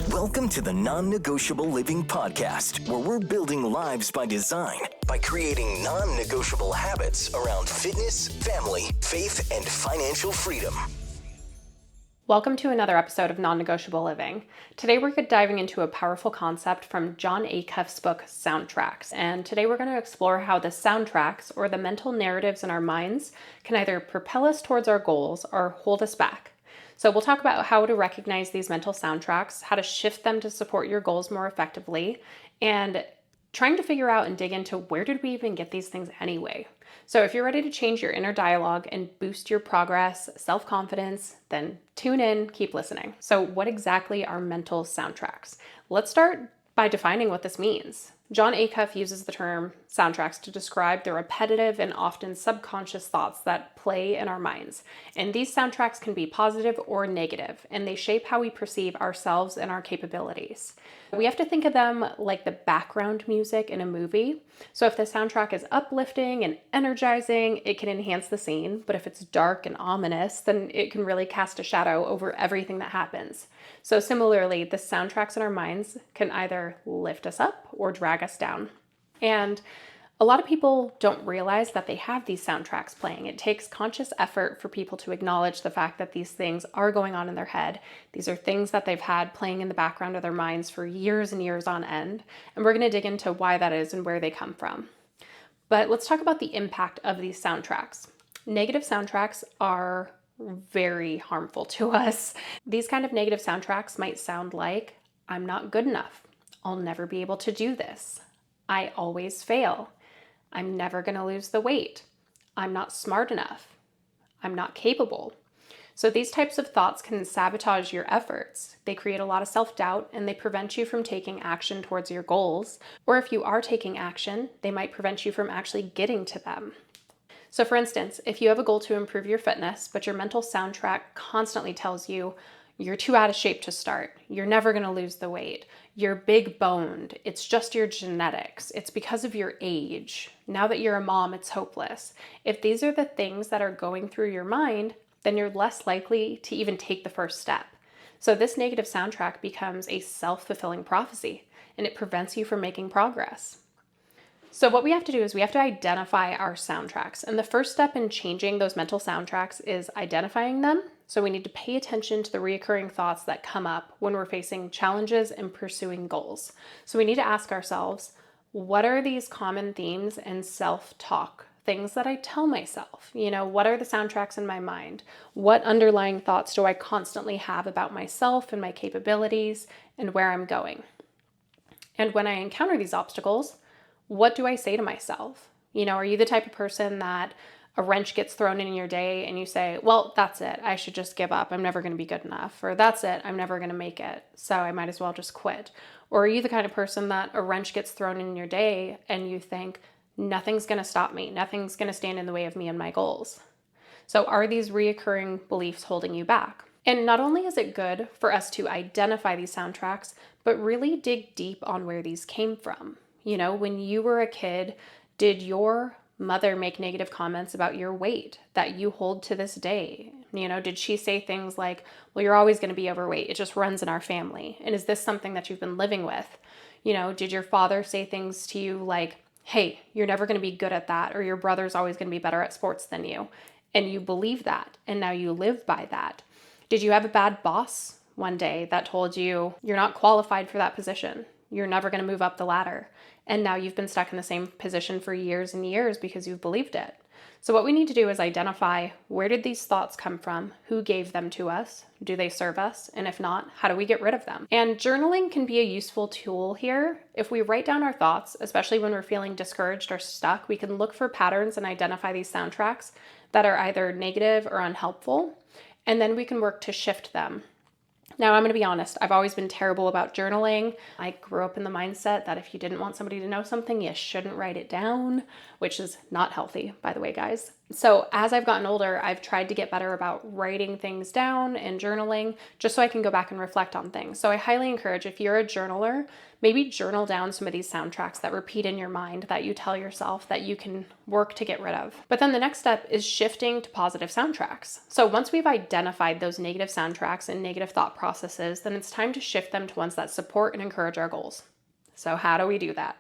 Welcome to the Non-Negotiable Living podcast, where we're building lives by design by creating non-negotiable habits around fitness, family, faith, and financial freedom. Welcome to another episode of Non-Negotiable Living. Today we're diving into a powerful concept from Jon Acuff's book, Soundtracks. And today we're going to explore how the soundtracks, or the mental narratives in our minds, can either propel us towards our goals or hold us back. So we'll talk about how to recognize these mental soundtracks, how to shift them to support your goals more effectively, and trying to figure out and dig into where did we even get these things anyway. So if you're ready to change your inner dialogue and boost your progress, self-confidence, then tune in, keep listening. So what exactly are mental soundtracks? Let's start by defining what this means. Jon Acuff uses the term soundtracks to describe the repetitive and often subconscious thoughts that play in our minds. And these soundtracks can be positive or negative, and they shape how we perceive ourselves and our capabilities. We have to think of them like the background music in a movie. So if the soundtrack is uplifting and energizing, it can enhance the scene. But if it's dark and ominous, then it can really cast a shadow over everything that happens. So similarly, the soundtracks in our minds can either lift us up or drag us down. And a lot of people don't realize that they have these soundtracks playing. It takes conscious effort for people to acknowledge the fact that these things are going on in their head. These are things that they've had playing in the background of their minds for years and years on end. And we're going to dig into why that is and where they come from. But let's talk about the impact of these soundtracks. Negative soundtracks are very harmful to us. These kind of negative soundtracks might sound like, I'm not good enough. I'll never be able to do this. I always fail. I'm never going to lose the weight. I'm not smart enough. I'm not capable. So these types of thoughts can sabotage your efforts. They create a lot of self-doubt and they prevent you from taking action towards your goals. Or if you are taking action, they might prevent you from actually getting to them. So for instance, if you have a goal to improve your fitness, but your mental soundtrack constantly tells you you're too out of shape to start, you're never going to lose the weight, you're big boned, it's just your genetics, it's because of your age, now that you're a mom, it's hopeless. If these are the things that are going through your mind, then you're less likely to even take the first step. So this negative soundtrack becomes a self-fulfilling prophecy, and it prevents you from making progress. So what we have to do is we have to identify our soundtracks. And the first step in changing those mental soundtracks is identifying them. So we need to pay attention to the reoccurring thoughts that come up when we're facing challenges and pursuing goals. So we need to ask ourselves, what are these common themes and self-talk, things that I tell myself? What are the soundtracks in my mind? What underlying thoughts do I constantly have about myself and my capabilities and where I'm going? And when I encounter these obstacles, what do I say to myself? Are you the type of person that a wrench gets thrown in your day and you say, well, that's it, I should just give up, I'm never going to be good enough, or that's it, I'm never going to make it, so I might as well just quit? Or are you the kind of person that a wrench gets thrown in your day and you think, nothing's going to stop me, nothing's going to stand in the way of me and my goals? So are these reoccurring beliefs holding you back? And not only is it good for us to identify these soundtracks, but really dig deep on where these came from. When you were a kid, did your mother make negative comments about your weight that you hold to this day? Did she say things like, well, you're always going to be overweight, it just runs in our family? And is this something that you've been living with? Did your father say things to you like, hey, you're never going to be good at that, or your brother's always going to be better at sports than you? And you believe that, and now you live by that. Did you have a bad boss one day that told you you're not qualified for that position, you're never going to move up the ladder, and now you've been stuck in the same position for years and years because you've believed it? So what we need to do is identify, where did these thoughts come from? Who gave them to us? Do they serve us? And if not, how do we get rid of them? And journaling can be a useful tool here. If we write down our thoughts, especially when we're feeling discouraged or stuck, we can look for patterns and identify these soundtracks that are either negative or unhelpful, and then we can work to shift them. Now, I'm going to be honest, I've always been terrible about journaling. I grew up in the mindset that if you didn't want somebody to know something, you shouldn't write it down, which is not healthy, by the way, guys. So as I've gotten older, I've tried to get better about writing things down and journaling just so I can go back and reflect on things. So I highly encourage, if you're a journaler, maybe journal down some of these soundtracks that repeat in your mind that you tell yourself that you can work to get rid of. But then the next step is shifting to positive soundtracks. So once we've identified those negative soundtracks and negative thought processes, then it's time to shift them to ones that support and encourage our goals. So how do we do that?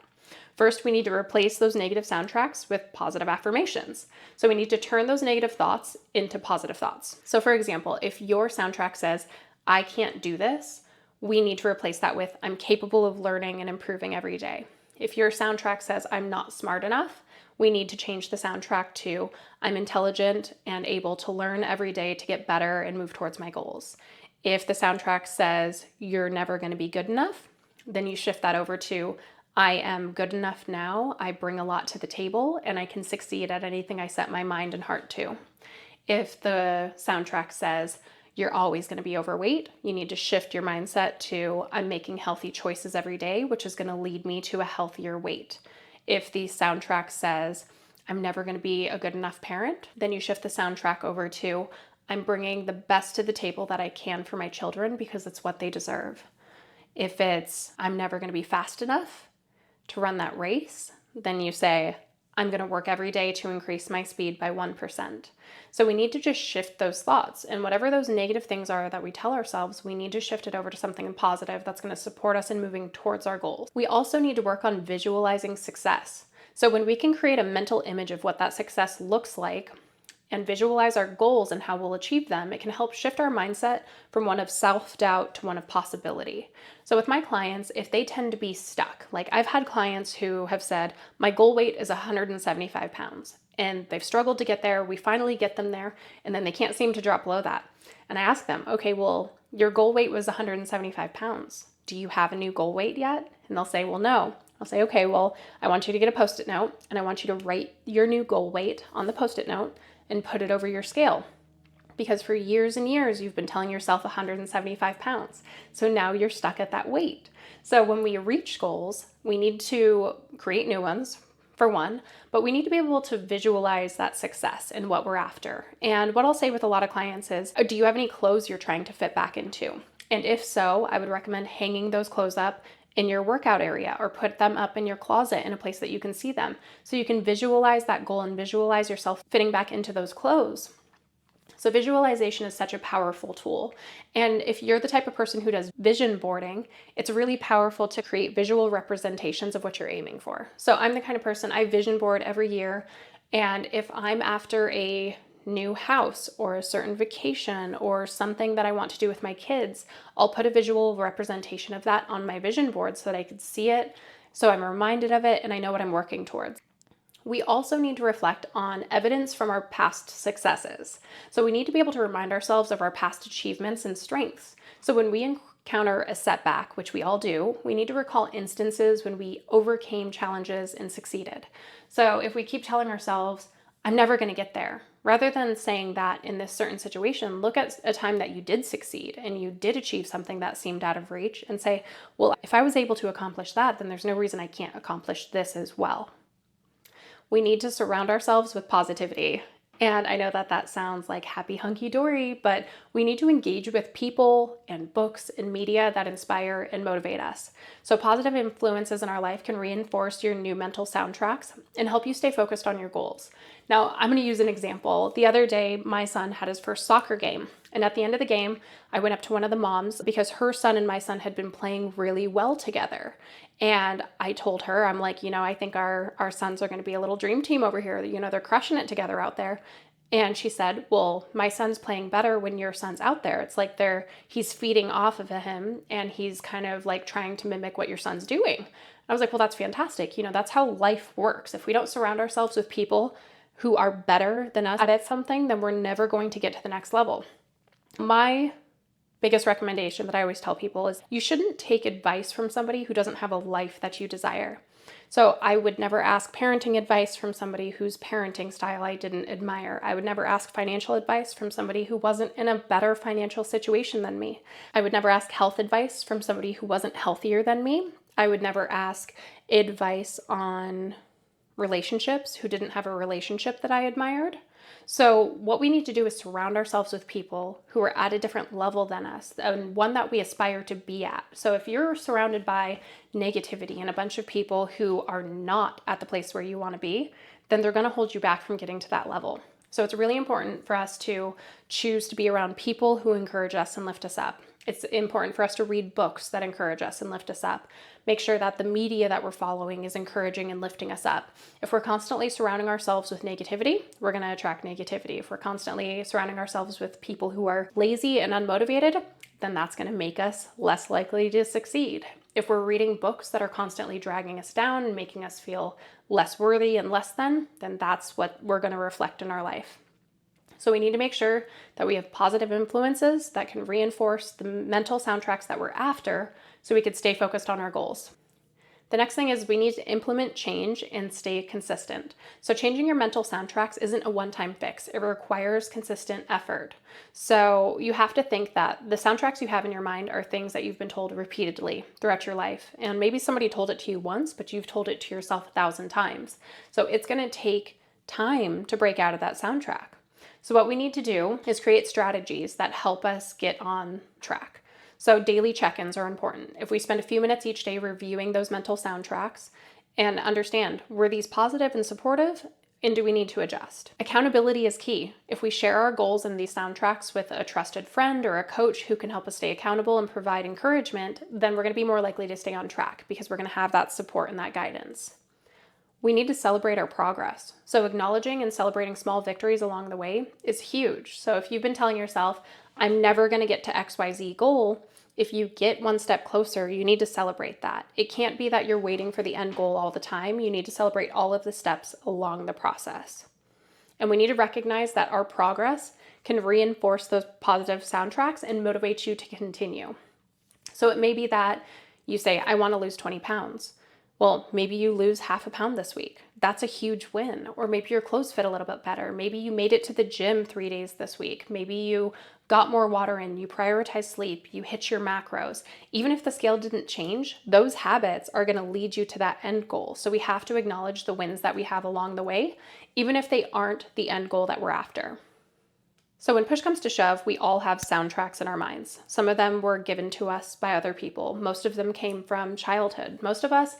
First, we need to replace those negative soundtracks with positive affirmations. So we need to turn those negative thoughts into positive thoughts. So for example, if your soundtrack says, I can't do this, we need to replace that with, I'm capable of learning and improving every day. If your soundtrack says, I'm not smart enough, we need to change the soundtrack to, I'm intelligent and able to learn every day to get better and move towards my goals. If the soundtrack says, you're never going to be good enough, then you shift that over to, I am good enough now, I bring a lot to the table, and I can succeed at anything I set my mind and heart to. If the soundtrack says, you're always going to be overweight, you need to shift your mindset to, I'm making healthy choices every day, which is going to lead me to a healthier weight. If the soundtrack says, I'm never going to be a good enough parent, then you shift the soundtrack over to, I'm bringing the best to the table that I can for my children because it's what they deserve. If it's, I'm never going to be fast enough to run that race, then you say, I'm going to work every day to increase my speed by 1%. So we need to just shift those thoughts. And whatever those negative things are that we tell ourselves, we need to shift it over to something positive that's going to support us in moving towards our goals. We also need to work on visualizing success. So when we can create a mental image of what that success looks like, and visualize our goals and how we'll achieve them, it can help shift our mindset from one of self-doubt to one of possibility. So with my clients, if they tend to be stuck, like I've had clients who have said, my goal weight is 175 pounds, and they've struggled to get there. We finally get them there, and then they can't seem to drop below that. And I ask them, okay, well, your goal weight was 175 pounds. Do you have a new goal weight yet? And they'll say, well, no. I'll say, okay, well, I want you to get a Post-it note, and I want you to write your new goal weight on the Post-it note and put it over your scale. Because for years and years, you've been telling yourself 175 pounds. So now you're stuck at that weight. So when we reach goals, we need to create new ones, for one, but we need to be able to visualize that success and what we're after. And what I'll say with a lot of clients is, do you have any clothes you're trying to fit back into? And if so, I would recommend hanging those clothes up in your workout area or put them up in your closet in a place that you can see them. So you can visualize that goal and visualize yourself fitting back into those clothes. So visualization is such a powerful tool. And if you're the type of person who does vision boarding, it's really powerful to create visual representations of what you're aiming for. So I'm the kind of person, I vision board every year. And if I'm after a new house or a certain vacation or something that I want to do with my kids, I'll put a visual representation of that on my vision board so that I can see it, so I'm reminded of it and I know what I'm working towards. We also need to reflect on evidence from our past successes. So we need to be able to remind ourselves of our past achievements and strengths. So when we encounter a setback, which we all do, we need to recall instances when we overcame challenges and succeeded. So if we keep telling ourselves, I'm never going to get there, rather than saying that in this certain situation, look at a time that you did succeed and you did achieve something that seemed out of reach and say, well, if I was able to accomplish that, then there's no reason I can't accomplish this as well. We need to surround ourselves with positivity. And I know that that sounds like happy hunky-dory, but we need to engage with people and books and media that inspire and motivate us. So positive influences in our life can reinforce your new mental soundtracks and help you stay focused on your goals. Now, I'm going to use an example. The other day, my son had his first soccer game. And at the end of the game, I went up to one of the moms because her son and my son had been playing really well together. And I told her, I'm like, I think our sons are going to be a little dream team over here. They're crushing it together out there. And she said, well, my son's playing better when your son's out there. It's like he's feeding off of him and he's kind of like trying to mimic what your son's doing. I was like, well, that's fantastic. That's how life works. If we don't surround ourselves with people who are better than us at something, then we're never going to get to the next level. My biggest recommendation that I always tell people is you shouldn't take advice from somebody who doesn't have a life that you desire. So I would never ask parenting advice from somebody whose parenting style I didn't admire. I would never ask financial advice from somebody who wasn't in a better financial situation than me. I would never ask health advice from somebody who wasn't healthier than me. I would never ask advice on relationships who didn't have a relationship that I admired. So what we need to do is surround ourselves with people who are at a different level than us and one that we aspire to be at. So if you're surrounded by negativity and a bunch of people who are not at the place where you want to be, then they're going to hold you back from getting to that level. So it's really important for us to choose to be around people who encourage us and lift us up. It's important for us to read books that encourage us and lift us up. Make sure that the media that we're following is encouraging and lifting us up. If we're constantly surrounding ourselves with negativity, we're going to attract negativity. If we're constantly surrounding ourselves with people who are lazy and unmotivated, then that's going to make us less likely to succeed. If we're reading books that are constantly dragging us down and making us feel less worthy and less than, then that's what we're going to reflect in our life. So we need to make sure that we have positive influences that can reinforce the mental soundtracks that we're after so we could stay focused on our goals. The next thing is we need to implement change and stay consistent. So changing your mental soundtracks isn't a one-time fix. It requires consistent effort. So you have to think that the soundtracks you have in your mind are things that you've been told repeatedly throughout your life. And maybe somebody told it to you once, but you've told it to yourself 1,000 times. So it's going to take time to break out of that soundtrack. So what we need to do is create strategies that help us get on track. So daily check-ins are important. If we spend a few minutes each day reviewing those mental soundtracks and understand, were these positive and supportive, and do we need to adjust? Accountability is key. If we share our goals in these soundtracks with a trusted friend or a coach who can help us stay accountable and provide encouragement, then we're going to be more likely to stay on track because we're going to have that support and that guidance. We need to celebrate our progress. So acknowledging and celebrating small victories along the way is huge. So if you've been telling yourself, I'm never going to get to XYZ goal, if you get one step closer, you need to celebrate that. It can't be that you're waiting for the end goal all the time. You need to celebrate all of the steps along the process. And we need to recognize that our progress can reinforce those positive soundtracks and motivate you to continue. So it may be that you say, I want to lose 20 pounds. Well, maybe you lose half a pound this week. That's a huge win. Or maybe your clothes fit a little bit better. Maybe you made it to the gym 3 days this week. Maybe you got more water in, you prioritize sleep, you hit your macros. Even if the scale didn't change, those habits are going to lead you to that end goal. So we have to acknowledge the wins that we have along the way, even if they aren't the end goal that we're after. So when push comes to shove, we all have soundtracks in our minds. Some of them were given to us by other people. Most of them came from childhood. Most of us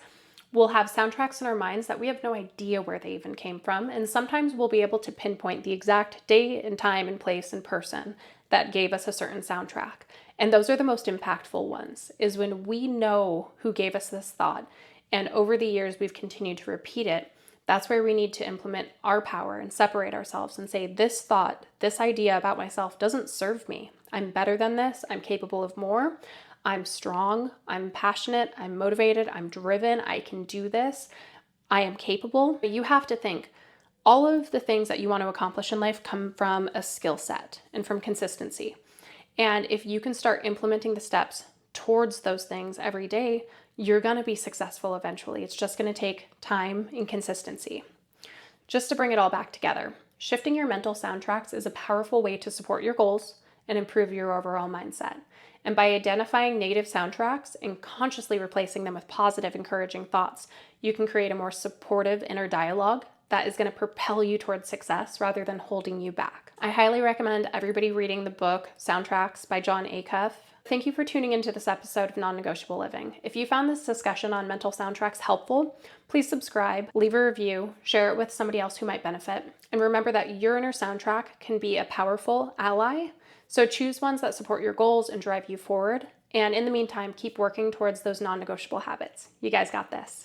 will have soundtracks in our minds that we have no idea where they even came from. And sometimes we'll be able to pinpoint the exact day and time and place and person that gave us a certain soundtrack. And those are the most impactful ones, is when we know who gave us this thought. And over the years, we've continued to repeat it. That's where we need to implement our power and separate ourselves and say, this thought, this idea about myself doesn't serve me. I'm better than this. I'm capable of more. I'm strong. I'm passionate. I'm motivated. I'm driven. I can do this. I am capable. But you have to think, all of the things that you want to accomplish in life come from a skill set and from consistency. And if you can start implementing the steps towards those things every day, you're going to be successful eventually. It's just going to take time and consistency. Just to bring it all back together, shifting your mental soundtracks is a powerful way to support your goals and improve your overall mindset. And by identifying negative soundtracks and consciously replacing them with positive, encouraging thoughts, you can create a more supportive inner dialogue that is going to propel you towards success rather than holding you back. I highly recommend everybody reading the book Soundtracks by Jon Acuff. Thank you for tuning into this episode of Non-Negotiable Living. If you found this discussion on mental soundtracks helpful, please subscribe, leave a review, share it with somebody else who might benefit. And remember that your inner soundtrack can be a powerful ally. So choose ones that support your goals and drive you forward. And in the meantime, keep working towards those non-negotiable habits. You guys got this.